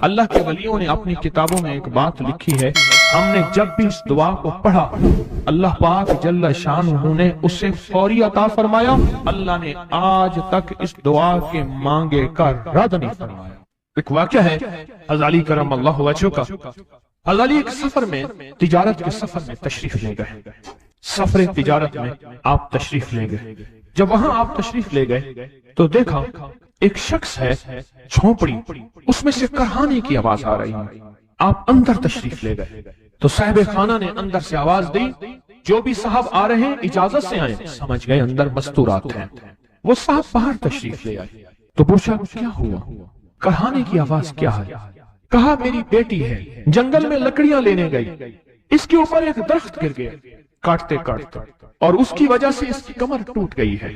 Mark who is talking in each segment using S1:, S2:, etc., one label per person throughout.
S1: اللہ کے ولیوں نے اپنی کتابوں میں ایک بات لکھی ہے، ہم نے جب بھی اس دعا کو پڑھا اللہ پاک جل شانہ نے اسے فوری عطا فرمایا۔ اللہ نے آج تک اس دعا کے مانگے کا رد نہیں فرمایا۔ ایک واقعہ ہے حضرت علی کرم اللہ وجہہ کا۔ حضرت علی ایک سفر میں، تجارت کے سفر میں تشریف لے گئے، سفر تجارت میں آپ تشریف لے گئے۔ جب وہاں آپ تشریف لے گئے تو دیکھا ایک شخص ہے، جھونپڑی، اس میں سے کرہانے کی آواز آ رہی ہے۔ آپ اندر تشریف لے گئے تو صاحب خانہ نے اندر سے آواز دی، جو بھی صاحب آ رہے ہیں اجازت سے آئیں۔ سمجھ گئے اندر مستورات ہیں۔ وہ صاحب باہر تشریف لے آئے تو پوچھا کیا ہوا، کرہانے کی آواز کیا ہے؟ کہا میری بیٹی ہے، جنگل میں لکڑیاں لینے گئی، اس کے اوپر ایک درخت گر گیا کاٹتے کاٹتے، اور اس کی وجہ سے اس کی کمر ٹوٹ گئی ہے،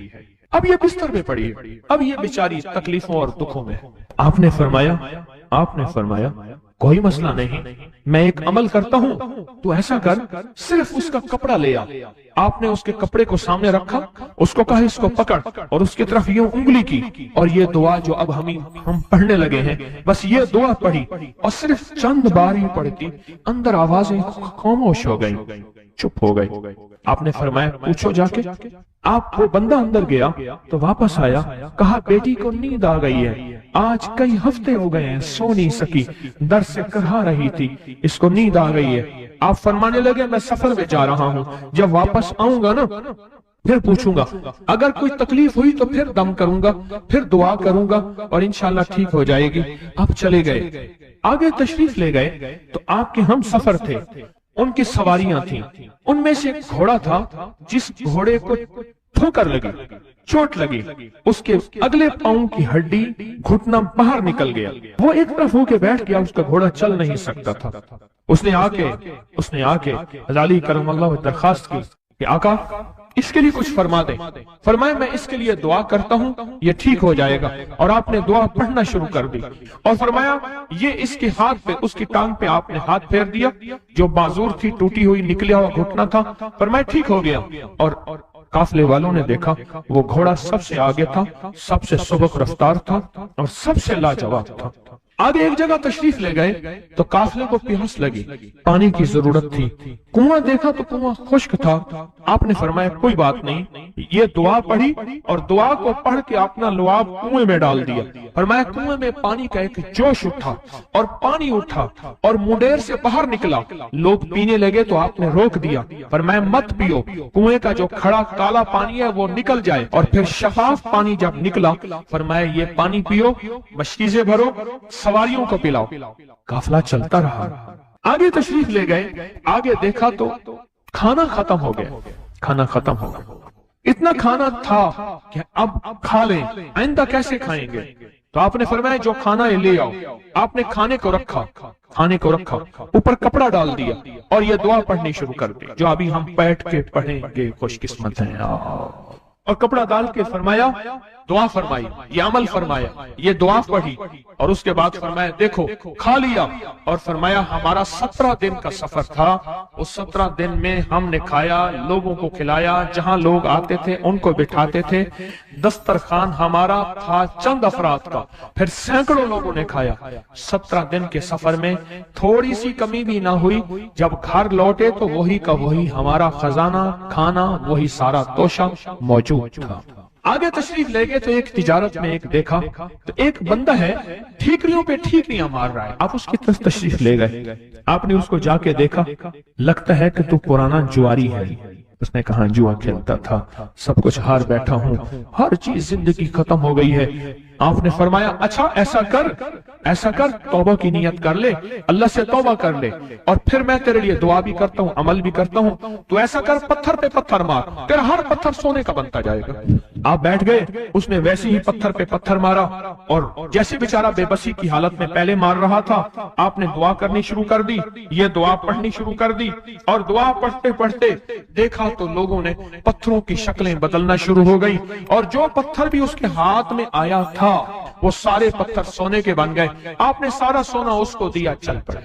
S1: اب یہ بستر میں پڑی ہے، اب یہ بیچاری تکلیفوں اور دکھوں میں۔ آپ نے فرمایا کوئی مسئلہ نہیں، میں ایک عمل کرتا ہوں، تو ایسا کر صرف اس کا کپڑا لے آ۔ آپ نے اس کے کپڑے کو سامنے رکھا، اس کو کہا اس کو پکڑ، اور اس کی طرف یوں انگلی کی، اور یہ دعا جو اب ہم پڑھنے لگے ہیں، بس یہ دعا پڑھی، اور صرف چند بار ہی پڑھتی، اندر آوازیں خاموش ہو گئیں، چپ ہو گئی۔ آپ نے فرمایا پوچھو جا کے۔ آپ وہ بندہ اندر گیا تو واپس آیا، کہا بیٹی کو نیند آ گئی ہے، آج کئی ہفتے ہو گئے ہیں سو نہیں سکی، در سے کرہا رہی تھی، اس کو نیند آ گئی ہے۔ آپ فرمانے لگے میں سفر میں جا رہا ہوں، جب واپس آؤں گا نا پھر پوچھوں گا، اگر کوئی تکلیف ہوئی تو پھر دم کروں گا، پھر دعا کروں گا، اور انشاءاللہ ٹھیک ہو جائے گی۔ آپ چلے گئے، آگے تشریف لے گئے تو آپ کے ہم سفر تھے، ان کی سواریاں تھیں، ان میں سے ایک گھوڑا تھا، جس گھوڑے کو ٹھوکر لگی، چوٹ لگی، اس کے اگلے پاؤں کی ہڈی گھٹنا باہر نکل گیا، وہ ایک طرف ہو کے بیٹھ گیا، اس کا گھوڑا چل نہیں سکتا تھا۔ اس نے آ کے حضرت علی کرم اللہ وجہہ درخواست کی کہ آقا اس کے لیے کچھ فرما دیں۔ فرمایا میں اس کے لیے دعا کرتا ہوں، یہ ٹھیک ہو جائے گا، اور آپ نے دعا پڑھنا شروع کر دی، اور فرمایا یہ اس کے ہاتھ پہ، اس کی ٹانگ پہ آپ نے ہاتھ پھیر دیا، جو معذور تھی ٹوٹی ہوئی نکلیا ہوا گھٹنا تھا، فرمایا ٹھیک ہو گیا۔ اور قافلے والوں نے دیکھا وہ گھوڑا سب سے آگے تھا، سب سے سبق رفتار تھا، اور سب سے لاجواب تھا۔ آگے ایک جگہ تشریف لے گئے تو قافلے کو پیاس لگی، پانی کی ضرورت تھی، کنواں دیکھا تو کنواں خشک تھا۔ آپ نے فرمایا کوئی بات نہیں، یہ دعا پڑھی، اور دعا کو پڑھ کے اپنا لعاب کنویں میں ڈال دیا۔ فرمایا کنویں میں پانی کا ایک جوش اٹھا، اور پانی اٹھا اور منڈیر سے باہر نکلا، لوگ پینے لگے تو آپ نے روک دیا، فرمایا مت پیو، کنویں کا جو کھڑا کالا پانی ہے وہ نکل جائے، اور پھر شفاف پانی جب نکلا فرمایا یہ پانی پیو، مشکیزیں بھرو، سواریوں کو پلاؤ۔ قافلہ چلتا رہا، آگے تشریف لے گئے، آگے دیکھا تو کھانا ختم ہو گیا، اتنا کھانا تھا کہ اب کھا لیں، آئندہ کیسے کھائیں گے؟ تو آپ نے فرمایا جو کھانا ہے لے آؤ۔ آپ نے کھانے کو رکھا، اوپر کپڑا ڈال دیا، اور یہ دعا پڑھنی شروع کر دی جو ابھی ہم بیٹھ کے پڑھیں گے، خوش قسمت ہیں۔ اور کپڑا ڈال کے فرمایا دعا فرمائی، یہ عمل فرمایا، یہ دعا پڑھی، اور اس کے بعد فرمایا دیکھو کھا لیا، اور فرمایا ہمارا 17 دن کا سفر تھا، اس 17 دن میں ہم نے کھایا، لوگوں کو کھلایا، جہاں لوگ آتے تھے ان کو بٹھاتے تھے، دسترخوان ہمارا تھا چند افراد کا، پھر سینکڑوں لوگوں نے کھایا۔ 17 دن کے سفر میں تھوڑی سی کمی بھی نہ ہوئی، جب گھر لوٹے تو وہی کا وہی ہمارا خزانہ، کھانا، وہی سارا توشہ موجود تھا۔ آگے تشریف لے گئے تو ایک تجارت میں ایک دیکھا تو ایک بندہ ہے ٹھیکریوں پہ ٹھیکریاں مار رہا ہے، آپ اس کی طرف تشریف لے گئے، آپ نے اس کو جا کے دیکھا، لگتا ہے کہ تو پرانا جواری ہے۔ اس نے کہا جوا کھیلتا تھا، سب کچھ ہار بیٹھا ہوں، ہر چیز زندگی ختم ہو گئی ہے۔ آپ نے فرمایا اچھا ایسا کر توبہ کی نیت کر لے، اللہ سے توبہ کر لے، اور پھر میں تیرے لیے دعا بھی کرتا ہوں، عمل بھی کرتا ہوں، تو ایسا کر پتھر پہ پتھر مار، تیرا ہر پتھر سونے کا بنتا جائے گا۔ آپ بیٹھ گئے، اس نے ویسے ہی پتھر پہ پتھر مارا، اور جیسے بیچارہ بے بسی کی حالت میں پہلے مار رہا تھا، آپ نے دعا کرنی شروع کر دی، یہ دعا پڑھنی شروع کر دی، اور دعا پڑھتے پڑھتے دیکھا تو لوگوں نے پتھروں کی شکلیں بدلنا شروع ہو گئی، اور جو پتھر بھی اس کے ہاتھ میں آیا تھا وہ سارے پتھر سونے کے بن گئے۔ آپ نے سارا سونا اس کو دیا، چل پڑے۔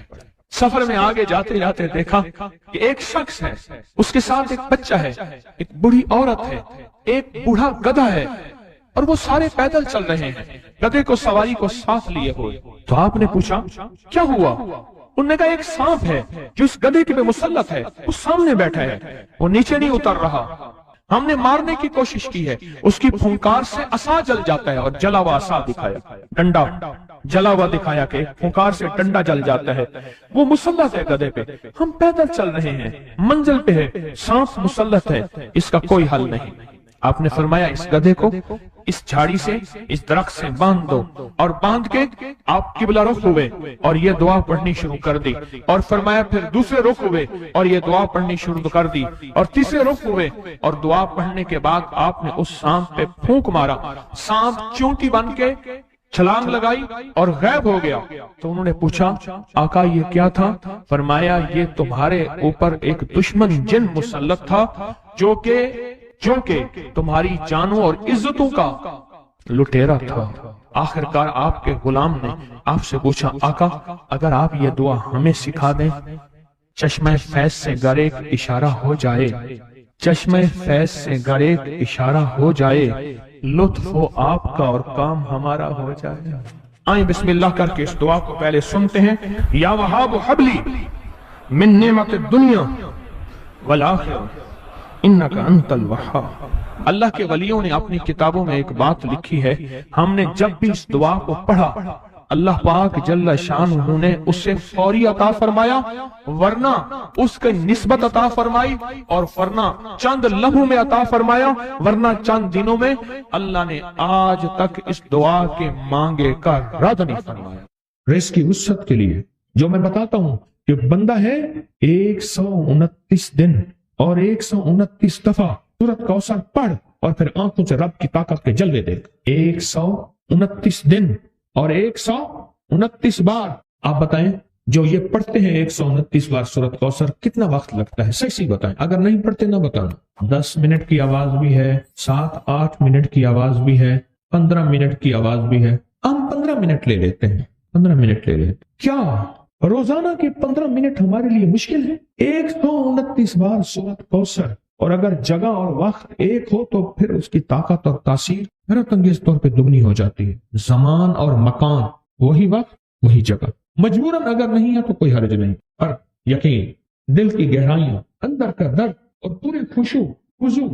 S1: سفر میں آگے جاتے جاتے دیکھا کہ ایک شخص ہے، اس کے ساتھ ایک بچہ ہے، ایک بوڑھی عورت ہے، ایک بوڑھا گدھا ہے، और वो सारे पैदल चल रहे हैं, गधे को सवारी को साथ लिए हुए। तो आपने पूछा क्या हुआ? उन्होंने कहा एक सांप है जो इस गधे के पे मुसल्लत है, उस सामने बैठा है, वो नीचे नहीं उतर रहा। हमने मारने की कोशिश की है, उसकी फुंकार से असा जल जाता है। और जला हुआ असा दिखाया, डंडा जला हुआ दिखाया कि फुंकार से डंडा जल जाता है। वो मुसल्लत है गधे पे, हम पैदल चल रहे हैं, मंजिल पे है, सांप मुसल्लत है, इसका कोई हल नहीं। आपने फरमाया इस गधे को इस झाड़ी से, इस दरख्त से बांध दो, और बांध के आप किबला रुख हुए और ये दुआ पढ़नी शुरू कर दी। और फरमाया फिर दूसरे रुख हुए और ये दुआ पढ़नी शुरू कर दी, और तीसरे रुख हुए और दुआ पढ़ने के बाद आपने उस सांप पे फूंक मारा। सांप चूंटी बन के छलांग लगाई और गायब हो गया। तो उन्होंने पूछा आका ये क्या था? फरमाया ये तुम्हारे ऊपर एक दुश्मन जिन मुसल्लत था जो के तुम्हारी जानों और इज्जतों का लुटेरा था। आखिरकार आपके गुलाम ने आपसे पूछा आका अगर आप ये दुआ हमें सिखा दें, चश्मे फैज से गरेक इशारा हो जाए, चश्मे फैज से गरेक इशारा हो जाए, लुत्फ हो आपका और काम हमारा हो जाए। आए बिस्मिल्लाह करके इस दुआ को पहले सुनते हैं। या वहाब हबली मिन नेमत दुनिया वल आखिरह इन्नका अंतल वहाब। अल्लाह के वलियों ने अपनी किताबों में एक बात लिखी है, हमने जब भी इस दुआ को पढ़ा अल्लाह पाक जल्ल शान ने उससे फौरी अता फरमाया, वरना उसके निस्बत अता फरमाई, और वरना चंद लम्हों में अता फरमाया, वरना चंद दिनों में। अल्लाह ने आज तक इस दुआ के मांगे का रद्द नहीं फरमाया। रिज़्क़ की वुसअत के लिए जो मैं बताता हूँ कि बंदा है 129 दिन और 129 दफा सूरत कौसर पढ़ और फिर आंखों से रब की ताकत के जलवे देख। 129 दिन और 129 बार। आप बताएं जो ये पढ़ते हैं 129 बार सूरत कौसर कितना वक्त लगता है? सही बताएं, अगर नहीं पढ़ते ना बताना। 10 मिनट की आवाज भी है, 7-8 मिनट की आवाज भी है, 15 मिनट की आवाज भी है। हम 15 मिनट ले लेते हैं, 15 मिनट ले लेते। क्या रोजाना के 15 मिनट हमारे लिए मुश्किल है? 129 बार सूरत कौसर, और अगर जगह और वक्त एक हो तो फिर उसकी ताकत और तासीर हैरत अंगेज तौर पे दुगनी हो जाती है। जमान और मकान वही वक्त वही जगह, मजबूरन अगर नहीं है तो कोई हर्ज नहीं, पर यकीन, दिल की गहराइयां, अंदर का दर्द और पूरे खुशू खुजू,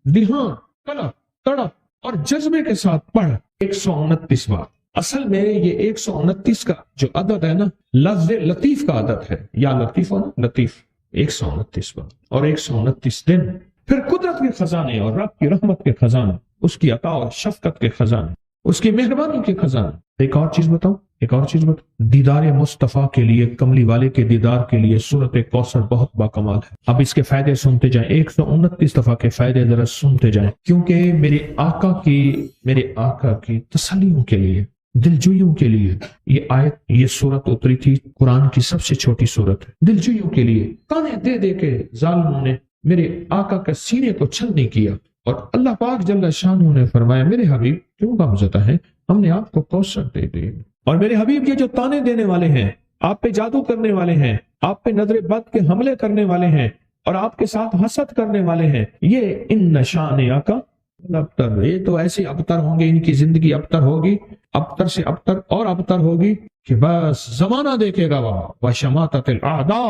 S1: ध्यान, कलब, तड़प और जज्बे के साथ पढ़ 129 बार। असल में ये 129 का जो अदद है ना, लफ्ज़ लतीफ का अदद है, या लतीफ हो ना, लतीफ 129 बार और 129 दिन। फिर कुदरत के खजाने और रब की रहमत के खजाने, उसकी अता और शफकत के खजाने, उसकी मेहरबानी के खजाने। एक और चीज बताऊं, दीदार मुस्तफा के लिए, कमली वाले के दीदार के लिए सूरत कौसर बहुत बाकमाल है। अब इसके फायदे सुनते जाएं, 129 दफा के फायदे जरा सुनते जाएं, क्योंकि मेरे आका की तसल्लियों के लिए, दिलजोइयों के लिए ये आयत, ये सूरत उतरी थी। कुरान की सबसे छोटी सूरत है। दिलजोइयों के लिए ताने दे दे के जालिमों ने मेरे आका के सीने को छल नहीं किया, और अल्लाह पाक जल्ल शानहू ने फरमाया मेरे हबीब क्यों गमज़दा है, हमने आपको कौसर दे दी। और मेरे हबीब ये जो ताने देने वाले हैं, आप पे जादू करने वाले हैं, आप पे नजर बद के हमले करने वाले हैं और आपके साथ हसद करने वाले हैं, ये इन नशान आका अबतर, ये तो ऐसे अबतर होंगे, इनकी जिंदगी अबतर होगी, अबतर से अबतर और अबतर होगी कि बस जमाना देखेगा वह शमाततिल आदा,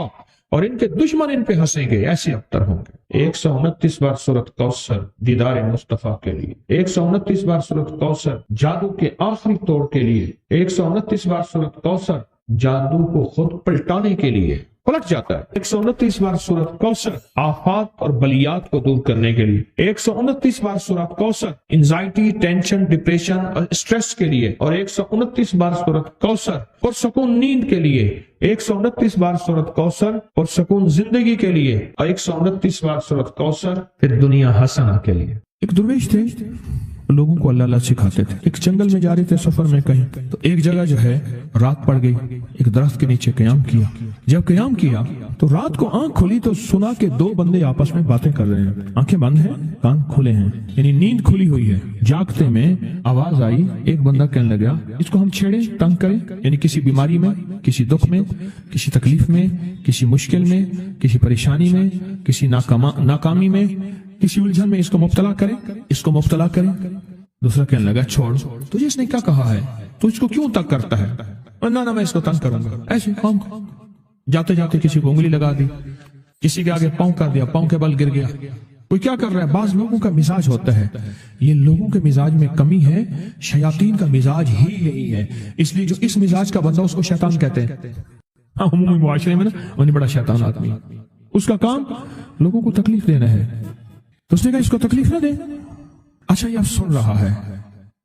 S1: और इनके दुश्मन इन पे हंसेंगे, ऐसे अबतर होंगे। 129 बार सूरत कौसर दीदार मुस्तफा के लिए, 129 बार सूरत कौसर जादू के आखिरी तोड़ के लिए, 129 बार सूरत कौसर जादू को खुद पलटाने के लिए, पलट जाता है। 129 बार सूरत कौसर आफात और बलियात को दूर करने के लिए, 129 बार सूरत कौसर एंजाइटी, टेंशन, डिप्रेशन और स्ट्रेस के लिए, और 129 बार सूरत कौसर पुरसकून नींद के लिए, 129 बार सूरत कौसर पुरसकून जिंदगी के लिए, और 129 बार सूरत कौसर फिर दुनिया हसना के लिए। एक दुर्वेश थे, लोगों को अल्लाह अल्लाह सिखाते थे। एक जंगल में जा रहे थे सफर में कहीं, तो एक जगह जो है रात पड़ गई, एक दरख्त के नीचे क़याम किया। जब क़याम किया तो रात को आंख खुली तो सुना कि 2 बंदे आपस में बातें कर रहे हैं, आंखें बंद हैं, कान खुले हैं, यानी नींद खुली हुई है। जागते में आवाज आई, एक बंदा कहने लगा इसको हम छेड़े, तंग करें, यानी किसी बीमारी में, किसी दुख में, किसी तकलीफ में, किसी मुश्किल में, किसी परेशानी में, किसी नाकामी में, किसी उलझन में इसको मुब्तला करें, इसको मुब्तला करें। दूसरा कहने लगा छोड़, तुझे इसने क्या कहा है, तू इसको क्यों तंग करता है? ना ना मैं इसको तंग करूंगा। ऐसे काम जाते जाते किसी को उंगली लगा दी, किसी के आगे पांव कर दिया, पांव के बल गिर गया। कोई क्या कर रहा है? बाज लोगों का मिजाज होता है, ये लोगों के मिजाज में कमी है, शयातीन का मिजाज ही यही है। इसलिए जो इस मिजाज का बंदा उसको शैतान कहते हैं। हाँ, उम्मी मुआशरे में ना वो बड़ा शैतान आदमी, उसका काम लोगों को तकलीफ देना है। तो उसने कहा इसको तकलीफ ना दे। अच्छा ये अब सुन रहा है,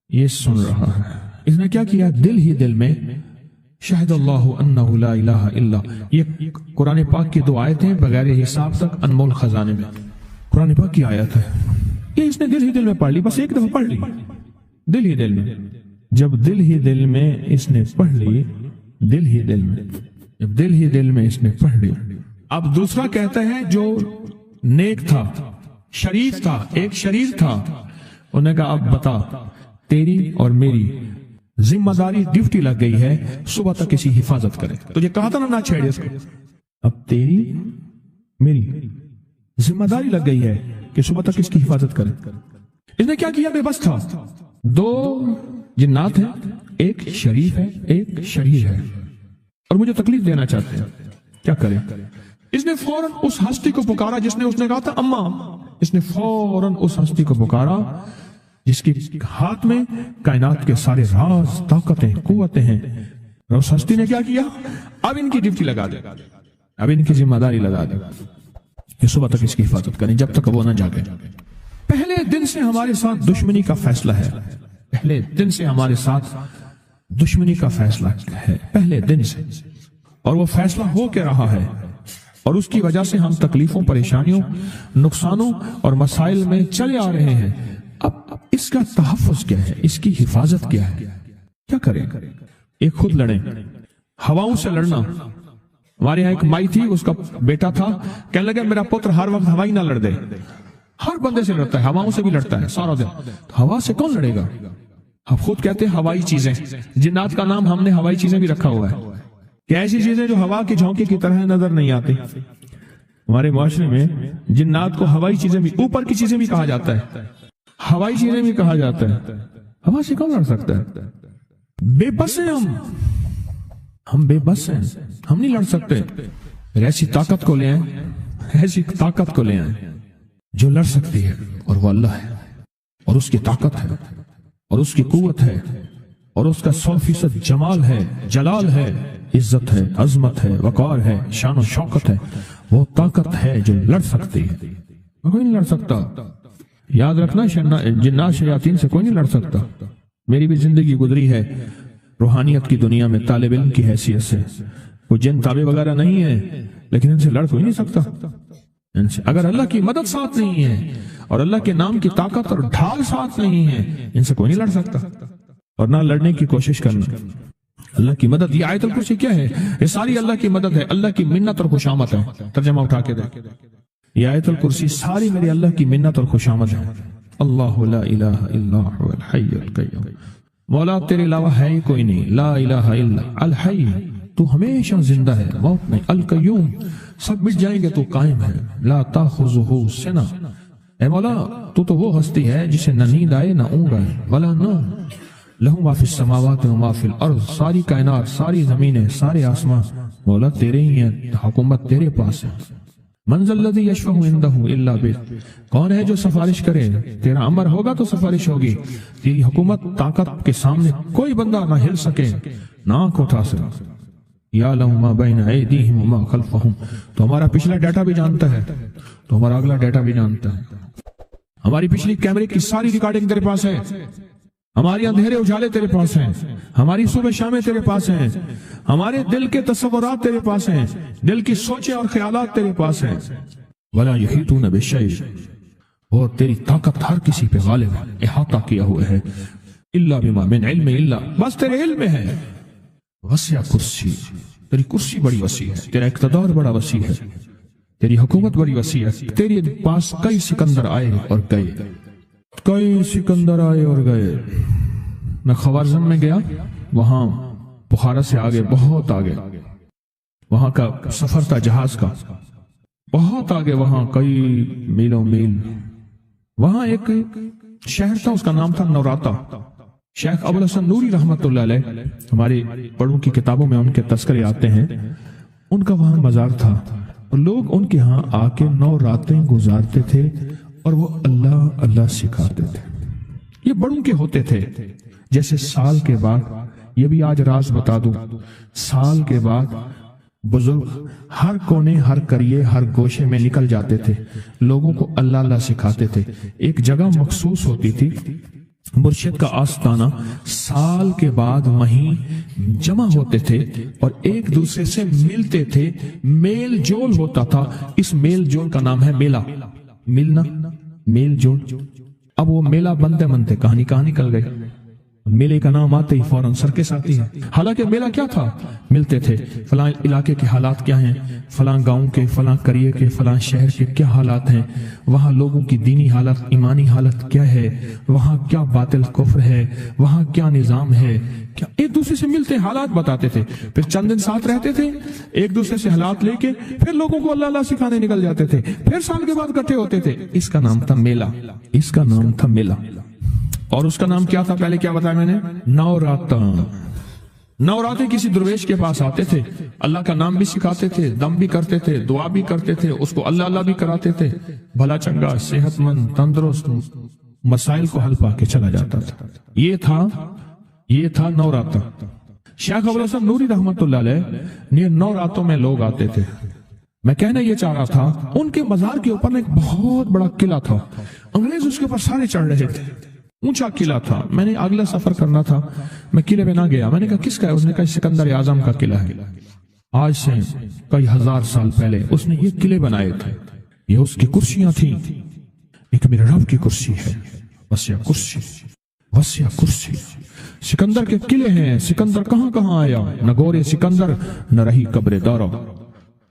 S1: ये सुन रहा है। इसने क्या किया? दिल ही दिल में शाहिद अल्लाहु अन्नहु ला इलाहा इल्ला, ये कुरान पाक की दो आयतें बगैर हिसाब तक अनमोल खजाने में, कुरान पाक की आयत है। ये इसने दिल ही दिल में पढ़ ली, बस एक दफा पढ़ ली, दिल ही दिल में। जब दिल ही दिल में इसने पढ़ ली, दिल ही दिल में, जब दिल ही दिल में इसने पढ़ ली। अब दूसरा कहता है जो नेक था, शरीफ था, एक शरीफ था, उन्होंने कहा अब बता, तेरी और मेरी जिम्मेदारी ड्यूटी लग गई है, सुबह तक किसी हिफाजत करे। तुझे कहा था ना छेड़े इसको, अब तेरी मेरी जिम्मेदारी लग गई है कि सुबह तक इसकी हिफाजत करे। इसने क्या किया? बेबस था। दो जिन्नात हैं, एक शरीफ है, एक शरीर है, और मुझे तकलीफ देना चाहते हैं, क्या करें? इसने फौरन उस हस्ती को पुकारा जिसने, उसने कहा था अम्मा। इसने फौरन उस हस्ती को पुकारा जिसके हाथ में कायनात के सारे राज, ताकतें, कुव्वतें हैं। और उस हस्ती ने क्या किया? अब इनकी ड्यूटी लगा दे, अब इनकी जिम्मेदारी लगा दे कि सुबह तक इसकी हिफाजत करें, जब तक वो ना जागे। पहले दिन से हमारे साथ दुश्मनी का फैसला है, पहले दिन से हमारे साथ दुश्मनी का फैसला है, पहले दिन से, और वो फैसला हो के रहा है। और उसकी वजह से हम तकलीफों, परेशानियों, नुकसानों और मसाइल में चले आ रहे हैं। अब इसका तहफ़्फ़ुज़ क्या है? इसकी हिफाजत क्या है? क्या करें? एक खुद लड़े, हवाओं से लड़ना। हमारे यहाँ एक माई थी, उसका बेटा था, कहने लगे मेरा पुत्र हर वक्त हवाई ना लड़ दे। हर बंदे से लड़ता है, हवाओं से भी लड़ता है सारा दिन। तो हवा से कौन लड़ेगा? हम खुद कहते हैं हवाई चीजें, जिन्नात का नाम हमने हवाई चीजें भी रखा हुआ है कि ऐसी चीजें जो हवा के झोंके की तरह नजर नहीं आती। हमारे मुआशरे में जिन्नात को हवाई चीजें भी, ऊपर की चीजें भी कहा जाता है, हवाई चीजें भी कहा जाता है। हवा से कौन लड़ सकता है? बेबस हैं हम बेबस हैं, हम नहीं लड़ सकते। ऐसी ताकत को ले आए, ऐसी ताकत को ले आए जो लड़ सकती है, और वो अल्लाह है, और उसकी ताकत है, और उसकी कुव्वत है, और उसका 100% जमाल है, जलाल है, इज्जत है, अजमत है, वकार है, शान और शौकत है। वो ताकत है जो लड़ सकती है, कोई नहीं लड़ सकता। याद रखना, जिन्नात शयातीन से कोई नहीं लड़ सकता। मेरी भी जिंदगी गुजरी है रूहानियत की दुनिया में तालिब इल्म की हैसियत से। कोई जिन ताबे वगैरह नहीं है, लेकिन इनसे लड़ कोई नहीं सकता। इनसे अगर अल्लाह की मदद साथ नहीं है और अल्लाह के नाम की ताकत और ढाल साथ नहीं है, इनसे कोई नहीं लड़ सकता, और ना लड़ने की कोशिश करना। अल्लाह की मदद, ये आयतुल कुर्सी क्या है? ये सारी अल्लाह की मदद है, अल्लाह की मिन्नत और खुशामद है। तर्जमा उठा के दे, ये आयतुल कुर्सी सारी मेरी अल्लाह की मिन्नत और खुशामद है। अल्लाहु ला इलाहा इल्ला हुवल हय्युल क़य्यूम, मौला तेरे अलावा है ही कोई नहीं। ला इलाहा इल्ला अल हय्य, तू हमेशा जिंदा है, मौत नहीं। अल क़य्यूम, सब मिट जाएंगे, तू कायम है। ला ताखुज़ुहु सिना, ऐ मौला तू तो वो हस्ती है जिसे न नींद आए न ऊँग आए। वला नौम, लहू मा फिस समावाति व मा फिल अर्ज़, सारी कायनात, सारी जमीनें, सारे आसमान मौला तेरे ही हैं, हुकूमत तेरे पास है। मंज़ल्लज़ी यशफ़अु इंदहु इल्ला बिज़्निह, कौन है जो सिफारिश करे? तेरा अमर होगा तो सिफारिश होगी। तेरी हुकूमत, ताकत के सामने कोई बंदा ना हिल सके, ना आंख उठा सके। याअलमु मा बैना अयदीहिम व मा खल्फ़हुम, तो हमारा पिछला डाटा भी जानता है, तो हमारा अगला डाटा भी जानता है। हमारी पिछली कैमरे की सारी रिकॉर्डिंग तेरे पास है, हमारी अंधेरे उजाले तेरे पास हैं, हमारी सुबह शामें तेरे पास हैं, हमारे दिल के तसव्वुरात तेरे पास हैं, दिल की सोचें और ख्यालात तेरे पास हैं। वला यहीतून बिशैइन, और तेरी ताकत हर किसी पे गालिब है, इहाता किया हुआ है। इल्ला बिमा मिन इल्मी, इल्ला बस तेरे इल्म में है। वसिया कुर्सी, तेरी कुर्सी बड़ी वसी है, तेरा इक़्तिदार बड़ा वसी है, तेरी हुकूमत बड़ी वसी है। तेरे पास कई सिकंदर आए और गए, कई सिकंदर आए और गए। मैं ख़वारिज़म में गया, वहां बुखारा से आगे, बहुत आगे, वहां का सफर था जहाज का, बहुत आगे, वहां कई मीलों मील। वहां एक शहर था, उसका नाम था नौराता। शेख अबुल हसन नूरी रहमतुल्लाह अलैह, हमारे बड़ों की किताबों में उनके तस्करे आते हैं, उनका वहां मजार था और लोग उनके यहाँ आके 9 रातें गुजारते थे और वो अल्लाह अल्लाह सिखाते थे। ये बड़ों के होते थे। जैसे साल के बाद, ये भी आज राज बता दूं, साल के बाद बुजुर्ग हर कोने, हर करिए, हर गोशे में निकल जाते थे, लोगों को अल्लाह अल्लाह सिखाते थे। एक जगह मखसूस होती थी, मुर्शिद का आस्ताना, साल के बाद वहीं जमा होते थे और एक दूसरे से मिलते थे, मेल जोल होता था। इस मेल जोल का नाम है मेला। मिलना, मेल जोल। अब वो मेला बनते बनते कहानी कहाँ निकल गई। मेले का नाम आते ही फौरन सर्कस आती है। हालांकि मेला क्या था, मिलते थे, फलां इलाके के हालात क्या हैं, फलां गांव के, फलां करिए के, फलां शहर के क्या हालात हैं, वहां लोगों की दीनी हालत, ईमानी हालत क्या है, वहां क्या बातिल कुफ्र है, वहां क्या निजाम है, क्या एक दूसरे से मिलते हालात बताते थे। फिर चंद दिन साथ रहते थे, एक दूसरे से हालात लेके फिर लोगों को अल्लाह अल्लाह सिखाने निकल जाते थे, फिर साल के बाद इकट्ठे होते थे। इसका नाम था मेला, इसका नाम था मेला। और उसका नाम क्या था, पहले क्या बताया मैंने, नौराता। नौराते किसी दुर्वेश के पास आते थे, अल्लाह का नाम भी सिखाते थे, दम भी करते थे, दुआ भी करते थे, उसको अल्लाह अल्लाह भी कराते थे, भला चंगा, सेहतमंद, तंदुरुस्त, मसाइल को हल पाके चला जाता था। ये था नौराता। शेख अबुल हसन नूरी रहमतुल्लाह अलैह, नौरातों में लोग आते थे। मैं कहना ये चाह रहा था, उनके मजार के ऊपर एक बहुत बड़ा किला था, अंग्रेज उसके ऊपर सारे चढ़ रहे थे, ऊंचा किला था। मैंने अगला सफर करना था, मैं किले पे ना गया। मैंने कहा किसका है, उसने कहा सिकंदर आजम का किला है। आज से कई हजार साल पहले उसने ये किले बनाए थे, ये उसकी कुर्सियां थी। एक मेरे रब की कुर्सी है, वसिया कुर्सी, वसिया कुर्सी। सिकंदर के किले हैं। सिकंदर कहां कहां आया, न गोरे सिकंदर न रही कब्रे दारा,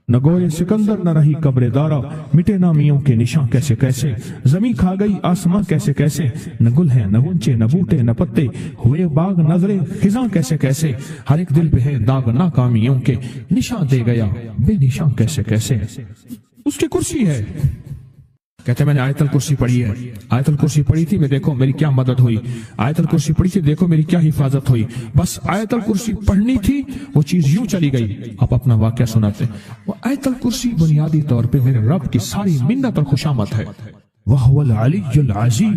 S1: न गोरे सिकंदर न रही कब्रे दारा, मिटे नामियों के निशान कैसे कैसे, जमी खा गई आसमां कैसे कैसे, न गुल है न गुंचे न बूटे न पत्ते, हुए बाग नजरे खिजां कैसे कैसे, हर एक दिल पे है दाग नाकामियों के, निशान दे गया बेनिशान कैसे कैसे। उसकी कुर्सी है। कहते मैंने आयतल कुर्सी पढ़ी है, आयतल कुर्सी पढ़ी थी, मैं देखो मेरी क्या मदद हुई, आयतल कुर्सी पढ़ी थी, देखो मेरी क्या हिफाजत हुई। बस आयतल कुर्सी पढ़नी थी, वो चीज यूं चली गई। आप अपना वाकया सुनाते। वो आयतल कुर्सी बुनियादी तौर पे मेरे रब की सारी मिन्नत और खुशामत है। वह हुवल अलीयुल अज़ीम,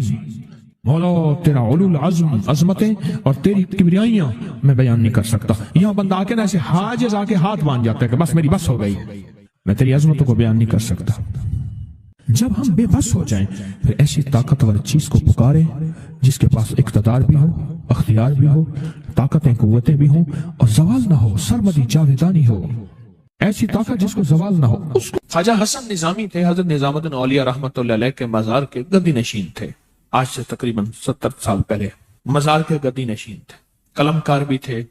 S1: मौला तेरा उलुल अज़्म, अज़मतें और तेरी किबरियाइयां मैं बयान नहीं कर सकता। यहाँ बंदा आके ना ऐसे हाजिज आके हाथ बांध जाता है कि बस मेरी बस हो गई, मैं तेरी अज़मतों को बयान नहीं कर सकता। जब हम बेबस हो जाएं, फिर ऐसी ताकतवर चीज को पुकारें जिसके पास इख्तियार भी हो, अख्तियार भी हो, ताकतें कुव्वतें भी हो और जवाल ना हो, सरमदी जावेदानी हो। ऐसी ताकत जिसको जवाल ना हो, उसको। ख्वाजा हसन निजामी थे, हजरत निजामुद्दीन औलिया रहमतुल्लाह अलैह के मजार के गद्दी नशीन थे। आज से तकरीबन 70 साल पहले मजार के गद्दी नशीन थे। कलमकार भी थे,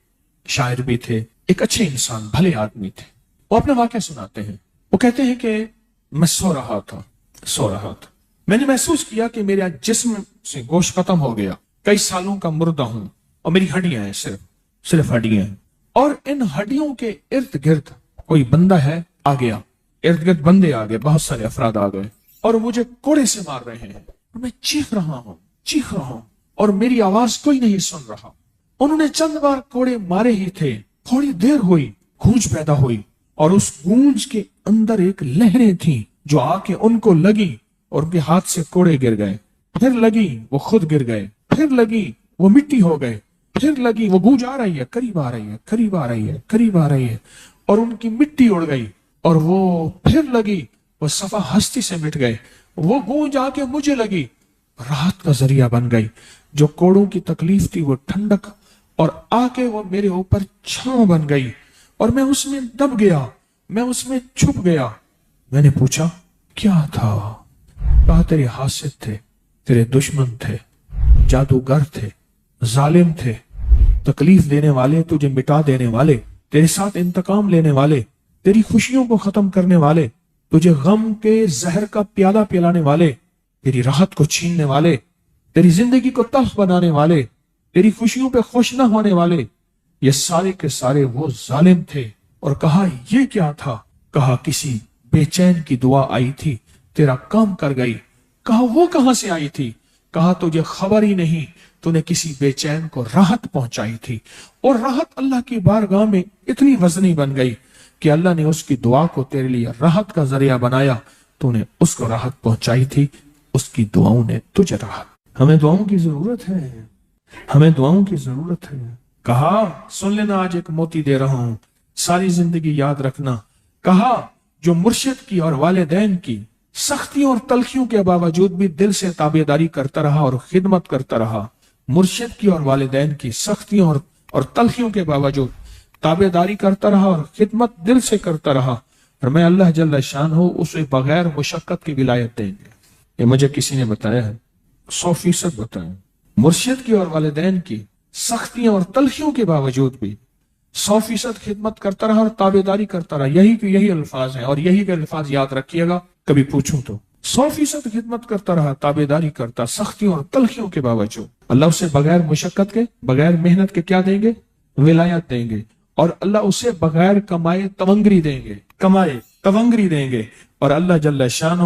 S1: शायर भी थे, एक अच्छे इंसान, भले आदमी थे। वो अपने वाकया सुनाते हैं। वो कहते हैं कि मैं सो रहा था, मैंने महसूस किया कि मेरा जिस्म से गोश्त खत्म हो गया, कई सालों का मुर्दा हूं और मेरी हड्डियां हैं, सिर्फ हड्डियां हैं। और इन हड्डियों के इर्द गिर्द कोई बंदा है, आ गया, इर्द गिर्द बंदे आ गए, बहुत सारे अफराद आ गए और मुझे कोड़े से मार रहे हैं। मैं चीख रहा हूं और मेरी आवाज कोई नहीं सुन रहा। उन्होंने चंद बार कोड़े मारे ही थे, थोड़ी देर हुई, गूंज पैदा हुई और उस गूंज के अंदर एक लहरें थी जो आके उनको लगी और उनके हाथ से कोड़े गिर गए, फिर लगी वो खुद गिर गए, फिर लगी वो मिट्टी हो गए, फिर लगी वो गूंज आ रही है, करीब आ रही है, करीब आ रही है, करीब आ रही है और उनकी मिट्टी उड़ गई और वो फिर लगी, वो सफा हस्ती से मिट गए। वो गूंज आके मुझे लगी, राहत का जरिया बन गई। जो कोड़ों की तकलीफ थी वो ठंडक और आके वो मेरे ऊपर छांव बन गई और मैं उसमें दब गया, मैं उसमें छुप गया। मैंने पूछा क्या था? कहा तेरे हासिद थे, तेरे दुश्मन थे, जादूगर थे, जालिम थे, तकलीफ देने वाले, तुझे मिटा देने वाले, तेरे साथ इंतकाम लेने वाले, तेरी खुशियों को खत्म करने वाले, तुझे गम के जहर का प्याला पिलाने वाले, तेरी राहत को छीनने वाले, तेरी जिंदगी को तल्ख बनाने वाले, तेरी खुशियों पे खुश न होने वाले, ये सारे के सारे वो जालिम थे। और कहा ये क्या था? कहा किसी बेचैन की दुआ आई थी, तेरा काम कर गई। कहा वो कहां से आई थी? کہا تجھے خبر ہی نہیں تو نے کسی بے چین کو راحت پہنچائی تھی، اور راحت اللہ کی بارگاہ میں اتنی وزنی بن گئی کہ اللہ نے اس کی دعا کو تیرے لیے راحت کا ذریعہ بنایا، تو نے اس کو راحت پہنچائی تھی، اس کی دعاؤں نے تجھے راحت۔ ہمیں دعاؤں کی ضرورت ہے، ہمیں دعاؤں کی ضرورت ہے۔ کہا سن لینا، آج ایک موتی دے رہا ہوں، ساری زندگی یاد رکھنا۔ کہا جو مرشد کی اور والدین کی سختیوں اور تلخیوں کے باوجود بھی دل سے تابعداری کرتا رہا اور خدمت کرتا رہا، مرشد کی اور والدین کی سختیوں اور تلخیوں کے باوجود تابعداری کرتا رہا اور خدمت دل سے کرتا رہا، اور میں اللہ جل شانہ اسے بغیر مشقت کی ولایت دیں گے۔ یہ مجھے کسی نے بتایا ہے، 100% بتایا۔ مرشد کی اور والدین کی سختیوں اور تلخیوں کے باوجود بھی 100% خدمت کرتا رہا اور تابعداری کرتا رہا۔ یہی الفاظ ہیں، اور یہی کے الفاظ یاد رکھیے گا کبھی پوچھوں تو۔ 100% خدمت کرتا رہا، تابعداری کرتا، سختیوں اور تلخیوں کے باوجود۔ اللہ اسے بغیر مشقت کے، بغیر محنت کے کیا دیں گے؟ ولایت دیں گے، اور اللہ اسے بغیر کمائے تونگری دیں گے، اور اللہ جل شانہ